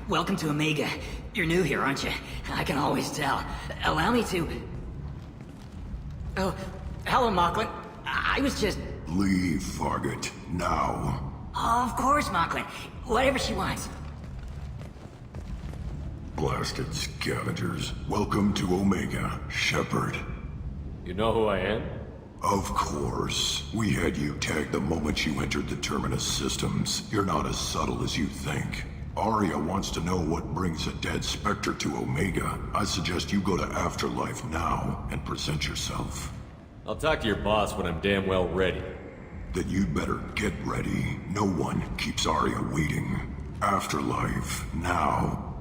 Welcome to Omega. You're new here, aren't you? I can always tell. Allow me to... Oh, hello, Mocklin. I was just... Leave, Fargate. Now. Oh, of course, Mocklin. Whatever she wants. Blasted scavengers. Welcome to Omega, Shepard. You know who I am? Of course. We had you tagged the moment you entered the Terminus systems. You're not as subtle as you think. Arya wants to know what brings a dead Spectre to Omega. I suggest you go to Afterlife now and present yourself. I'll talk to your boss when I'm damn well ready. Then you'd better get ready. No one keeps Arya waiting. Afterlife now.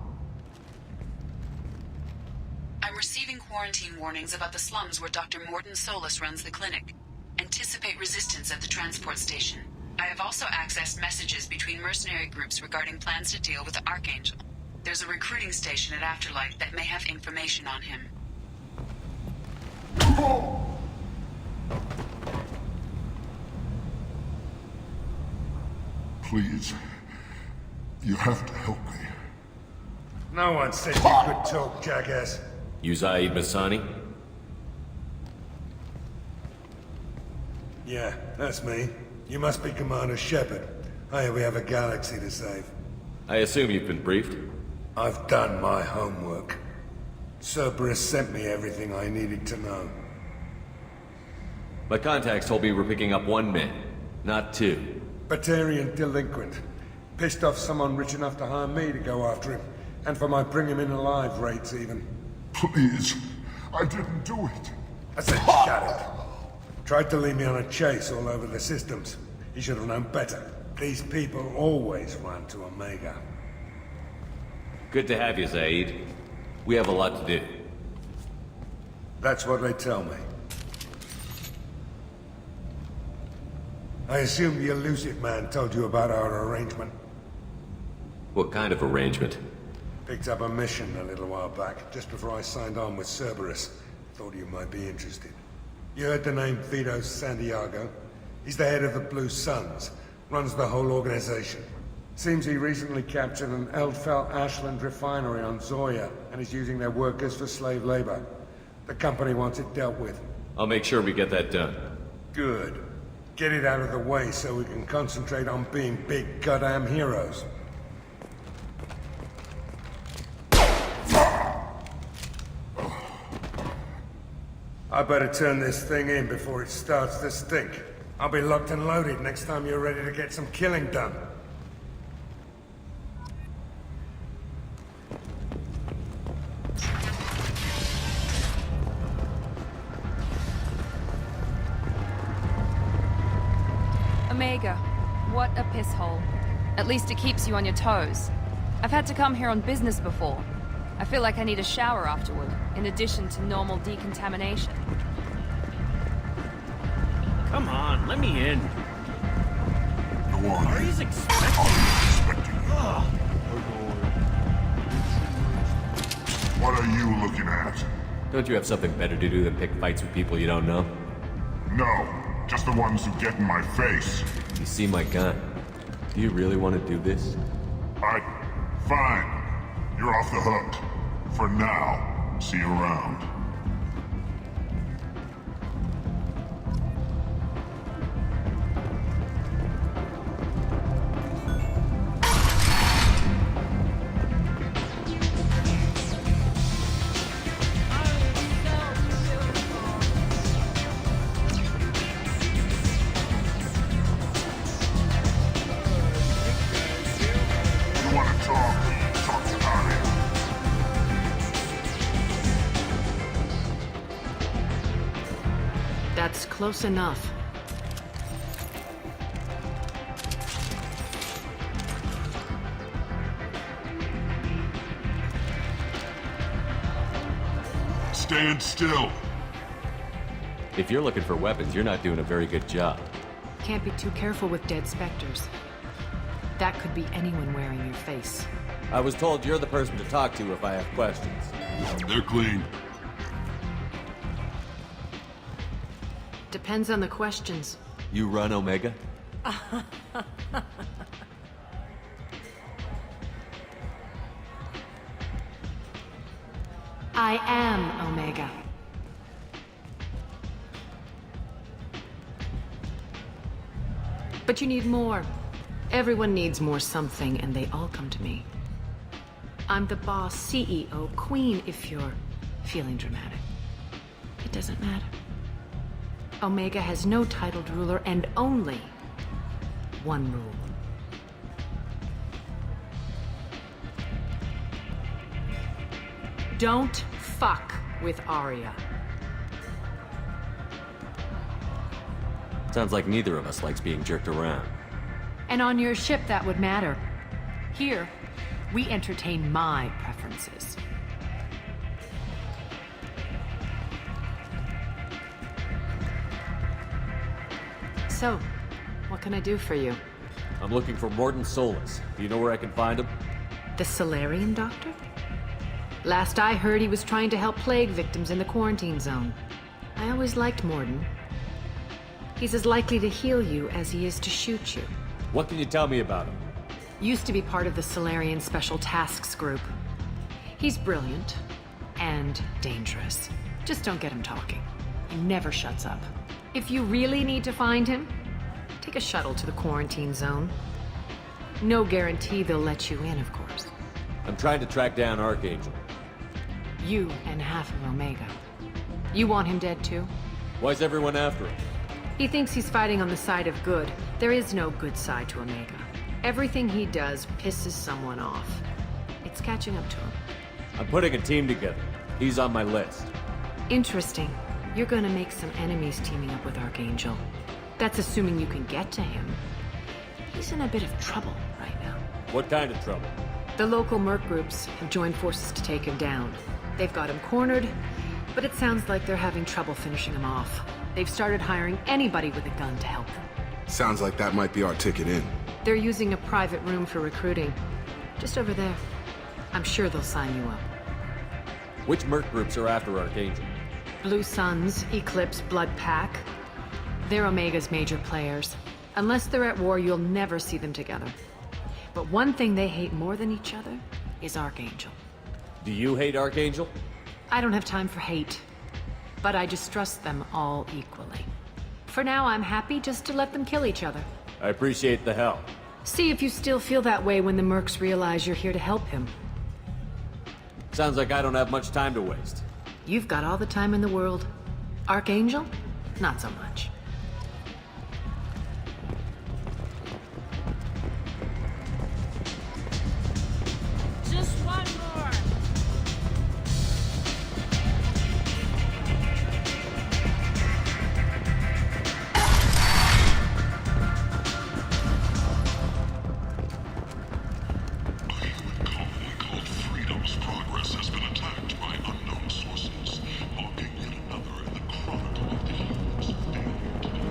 I'm receiving quarantine warnings about the slums where Dr. Morton Solus runs the clinic. Anticipate resistance at the transport station. I have also accessed messages between mercenary groups regarding plans to deal with the Archangel. There's a recruiting station at Afterlife that may have information on him. Please. You have to help me. No one said you could talk, jackass. You Zaid Masani? Yeah, that's me. You must be Commander Shepard. Hey, we have a galaxy to save. I assume you've been briefed? I've done my homework. Cerberus sent me everything I needed to know. My contacts told me we're picking up one man, not two. Batarian delinquent. Pissed off someone rich enough to hire me to go after him. And for my bring him in alive rates even. Please. I didn't do it. I said shut it. Tried to lead me on a chase all over the systems. He should have known better. These people always run to Omega. Good to have you, Zaid. We have a lot to do. That's what they tell me. I assume the elusive man told you about our arrangement. What kind of arrangement? Picked up a mission a little while back, just before I signed on with Cerberus. Thought you might be interested. You heard the name Vito Santiago? He's the head of the Blue Suns, runs the whole organization. Seems he recently captured an Eldfell Ashland refinery on Zoya, and is using their workers for slave labor. The company wants it dealt with. I'll make sure we get that done. Good. Get it out of the way so we can concentrate on being big goddamn heroes. I better turn this thing in before it starts to stink. I'll be locked and loaded next time you're ready to get some killing done. Omega, what a piss hole. At least it keeps you on your toes. I've had to come here on business before. I feel like I need a shower afterward, in addition to normal decontamination. Come on, let me in. Go on. Ari's expecting. What are you looking at? Don't you have something better to do than pick fights with people you don't know? No, just the ones who get in my face. You see my gun. Do you really want to do this? Fine. You're off the hook. For now. See you around. You want to talk? Talk to Arya. That's close enough. stand still. If you're looking for weapons, you're not doing a very good job. Can't be too careful with dead specters. That could be anyone wearing your face. I was told you're the person to talk to if I have questions. They're clean. Depends on the questions. You run Omega? I am Omega. But you need more. Everyone needs more something, and they all come to me. I'm the boss, CEO, queen, if you're feeling dramatic. It doesn't matter. Omega has no titled ruler and only one rule. Don't fuck with Arya. Sounds like neither of us likes being jerked around. And on your ship, that would matter. Here, we entertain my preferences. So, what can I do for you? I'm looking for Morden Solus. Do you know where I can find him? The Solarian doctor? Last I heard, he was trying to help plague victims in the quarantine zone. I always liked Morden. He's as likely to heal you as he is to shoot you. What can you tell me about him? Used to be part of the Solarian Special Tasks Group. He's brilliant and dangerous. Just don't get him talking. He never shuts up. If you really need to find him, take a shuttle to the quarantine zone. No guarantee they'll let you in, of course. I'm trying to track down Archangel. You and half of Omega. You want him dead too? Why's everyone after him? He thinks he's fighting on the side of good. There is no good side to Omega. Everything he does pisses someone off. It's catching up to him. I'm putting a team together. He's on my list. Interesting. You're gonna make some enemies teaming up with Archangel. That's assuming you can get to him. He's in a bit of trouble right now. What kind of trouble? The local merc groups have joined forces to take him down. They've got him cornered, but it sounds like they're having trouble finishing him off. They've started hiring anybody with a gun to help them. Sounds like that might be our ticket in. They're using a private room for recruiting. Just over there. I'm sure they'll sign you up. Which merc groups are after Archangel? Blue Suns, Eclipse, Blood Pack. They're Omega's major players. Unless they're at war, you'll never see them together. But one thing they hate more than each other is Archangel. Do you hate Archangel? I don't have time for hate, but I distrust them all equally. For now, I'm happy just to let them kill each other. I appreciate the help. See if you still feel that way when the mercs realize you're here to help him. Sounds like I don't have much time to waste. You've got all the time in the world. Archangel? Not so much. Just one more. Freedom's progress has been attacked by unknown sources, marking yet another in the chronicle of the heroes of daily.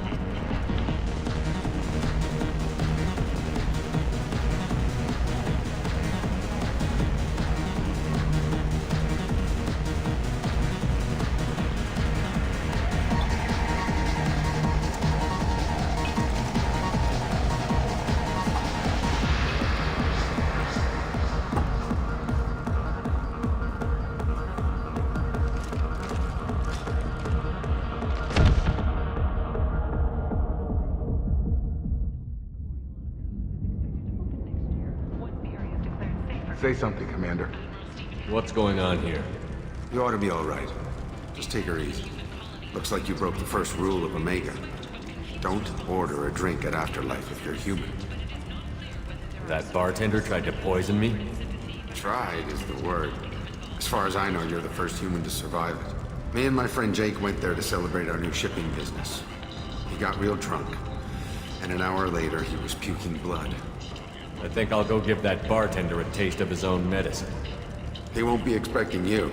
Say something, Commander. What's going on here? You ought to be all right. Just take her easy. Looks like you broke the first rule of Omega. Don't order a drink at Afterlife if you're human. That bartender tried to poison me? Tried is the word. As far as I know, you're the first human to survive it. Me and my friend Jake went there to celebrate our new shipping business. He got real drunk, and an hour later he was puking blood. I think I'll go give that bartender a taste of his own medicine. He won't be expecting you,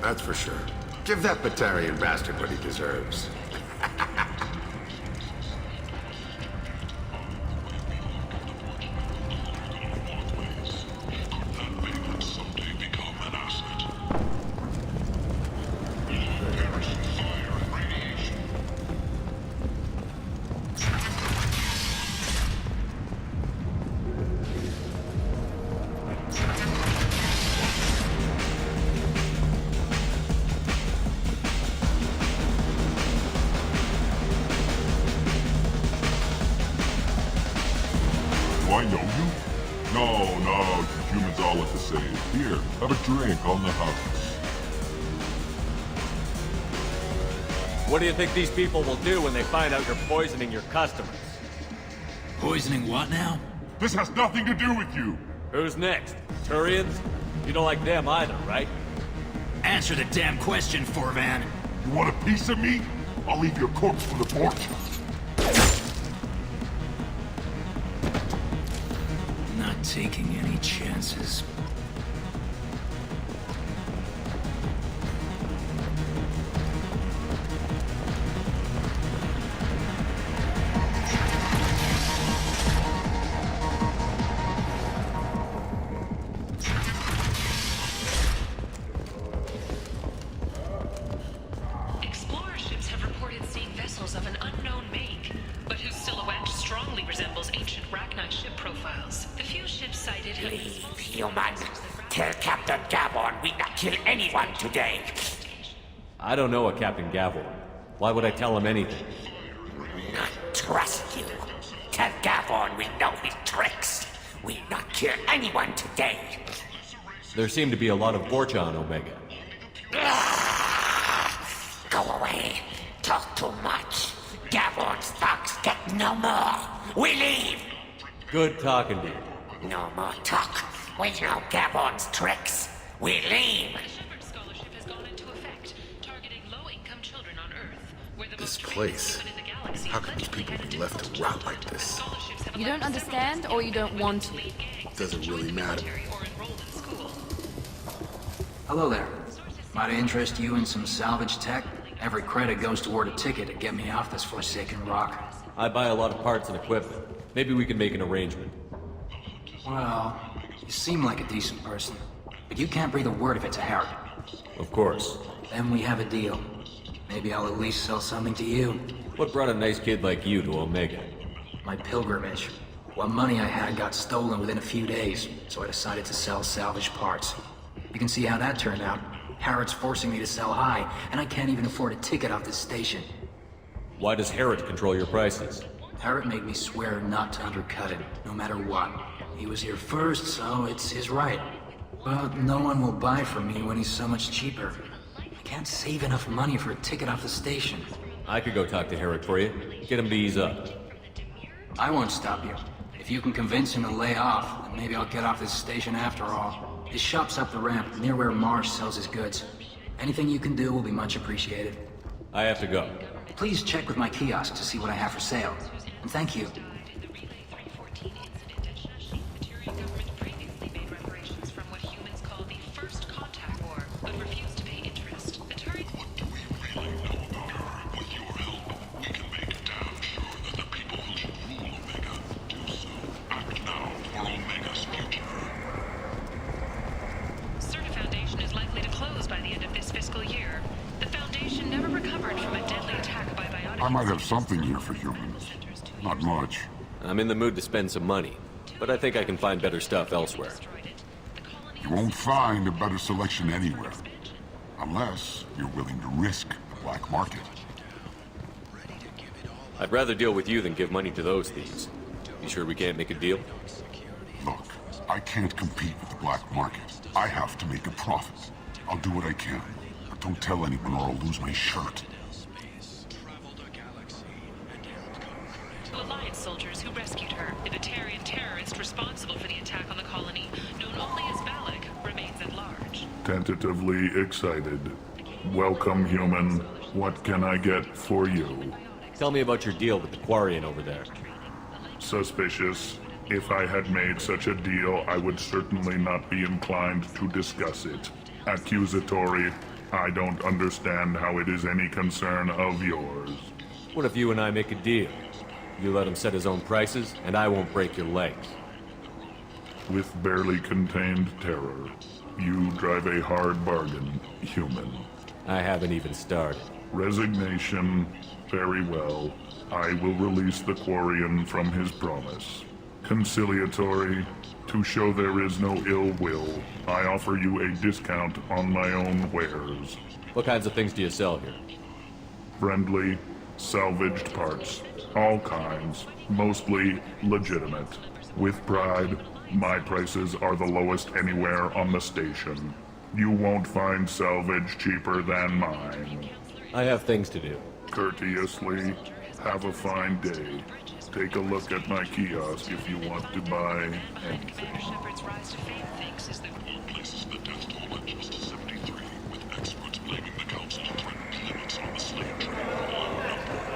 that's for sure. Give that Batarian bastard what he deserves. I know you? No, you humans all look the same. Here, have a drink on the house. What do you think these people will do when they find out you're poisoning your customers? Poisoning what now? This has nothing to do with you! Who's next? Turians? You don't like them either, right? Answer the damn question, Forvan. You want a piece of me? I'll leave your corpse for the porch. Not taking any chances. Explorer ships have reported seeing vessels of an unknown make, but whose silhouette strongly resembles ancient Rachni ship profiles. The few ships cited have been small Human, tell Captain Gavon we not kill anyone today. I don't know a Captain Gavon. Why would I tell him anything? Not trust you. Tell Gavon we know his tricks. We not kill anyone today. There seem to be a lot of Borcha on Omega. Go away. Talk too much. Gavon's thugs get no more. We leave. Good talking to you. No more talk. We know Gavon's tricks. We leave. Shepard scholarship has gone into effect, targeting low-income children on Earth, where the This most place. in the galaxy How can these people be left to rot like this? scholarships have You don't allowed understand, several or you don't want to? gangs Doesn't to join really the matter. military or enroll in school. Hello there. Might I interest you in some salvage tech? Every credit goes toward a ticket to get me off this forsaken rock. I buy a lot of parts and equipment. Maybe we can make an arrangement. Well, you seem like a decent person, but you can't breathe a word if it's a Harry. Of course. Then we have a deal. Maybe I'll at least sell something to you. What brought a nice kid like you to Omega? My pilgrimage. What money I had got stolen within a few days, so I decided to sell salvage parts. You can see how that turned out. Harrod's forcing me to sell high, and I can't even afford a ticket off this station. Why does Herod control your prices? Harrod made me swear not to undercut him, no matter what. He was here first, so it's his right. But no one will buy from me when he's so much cheaper. I can't save enough money for a ticket off the station. I could go talk to Herod for you. Get him to ease up. I won't stop you. If you can convince him to lay off, then maybe I'll get off this station after all. His shop's up the ramp, near where Marsh sells his goods. Anything you can do will be much appreciated. I have to go. Please check with my kiosk to see what I have for sale. And thank you. In the Relay 314 incident at Shashi, the Turian government previously made reparations from what humans call the First Contact War, but refused to pay interest. The Turian... What do we really know about her? With your help, we can make damn sure that the people who should rule Omega do so. Act now for Omega's future. Certa Foundation is likely to close by the end of this fiscal year. The Foundation never recovered from a deadly attack by biotic... I might have something here for humans. Not much. I'm in the mood to spend some money, but I think I can find better stuff elsewhere. You won't find a better selection anywhere. Unless you're willing to risk the black market. I'd rather deal with you than give money to those thieves. You sure we can't make a deal? Look, I can't compete with the black market. I have to make a profit. I'll do what I can, but don't tell anyone or I'll lose my shirt. Alliance soldiers who rescued her, the Batarian terrorist responsible for the attack on the colony, known only as Balak, remains at large. Tentatively excited. Welcome, human. What can I get for you? Tell me about your deal with the Quarian over there. Suspicious. If I had made such a deal, I would certainly not be inclined to discuss it. Accusatory. I don't understand how it is any concern of yours. What if you and I make a deal? You let him set his own prices, and I won't break your legs. With barely contained terror, you drive a hard bargain, human. I haven't even started. Resignation. Very well. I will release the Quarian from his promise. Conciliatory. To show there is no ill will, I offer you a discount on my own wares. What kinds of things do you sell here? Friendly, salvaged parts. All kinds. Mostly legitimate. With pride, my prices are the lowest anywhere on the station. You won't find salvage cheaper than mine. I have things to do. Courteously, have a fine day. Take a look at my kiosk if you want to buy anything. Shepard's rise to fame thinks is that all places the death toll at just 73, with experts blaming the council to threaten limits on the slave trade.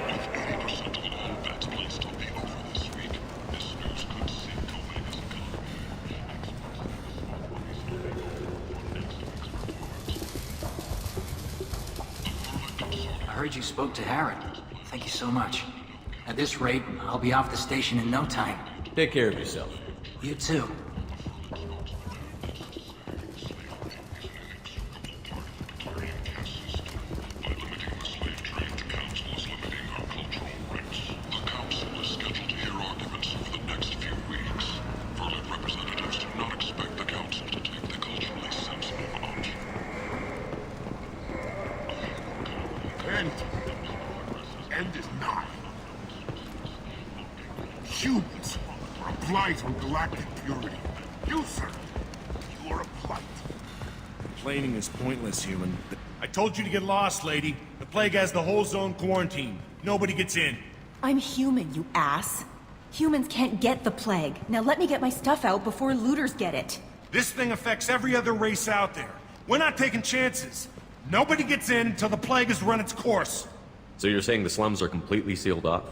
With 80% of all bets placed on the over this week, this news could sink Omega's economy. I heard you spoke to Harry. Thank you so much. At this rate, I'll be off the station in no time. Take care of yourself. You too. End is nigh. Humans are a blight on galactic purity. You, sir, you are a blight. Complaining is pointless, human. I told you to get lost, lady. The plague has the whole zone quarantined. Nobody gets in. I'm human, you ass. Humans can't get the plague. Now let me get my stuff out before looters get it. This thing affects every other race out there. We're not taking chances. Nobody gets in until the plague has run its course. So you're saying the slums are completely sealed off?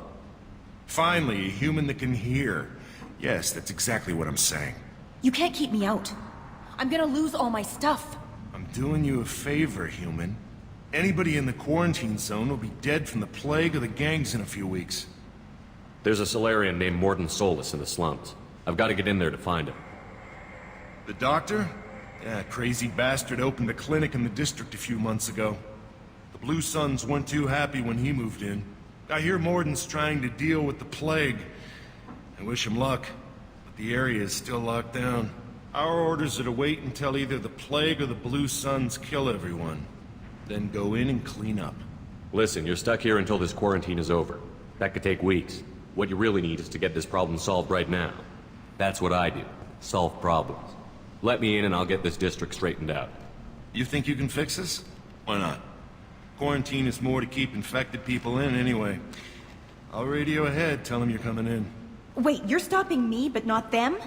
Finally, a human that can hear. Yes, that's exactly what I'm saying. You can't keep me out. I'm gonna lose all my stuff. I'm doing you a favor, human. Anybody in the quarantine zone will be dead from the plague or the gangs in a few weeks. There's a Solarian named Morden Solus in the slums. I've got to get in there to find him. The doctor? Yeah, crazy bastard opened a clinic in the district a few months ago. The Blue Suns weren't too happy when he moved in. I hear Morden's trying to deal with the plague. I wish him luck, but the area is still locked down. Our orders are to wait until either the plague or the Blue Suns kill everyone. Then go in and clean up. Listen, you're stuck here until this quarantine is over. That could take weeks. What you really need is to get this problem solved right now. That's what I do. Solve problems. Let me in and I'll get this district straightened out. You think you can fix this? Why not? Quarantine is more to keep infected people in anyway. I'll radio ahead, tell them you're coming in. Wait, you're stopping me, but not them?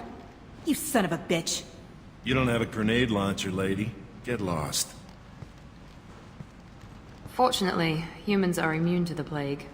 You son of a bitch. You don't have a grenade launcher, lady. Get lost. Fortunately, humans are immune to the plague.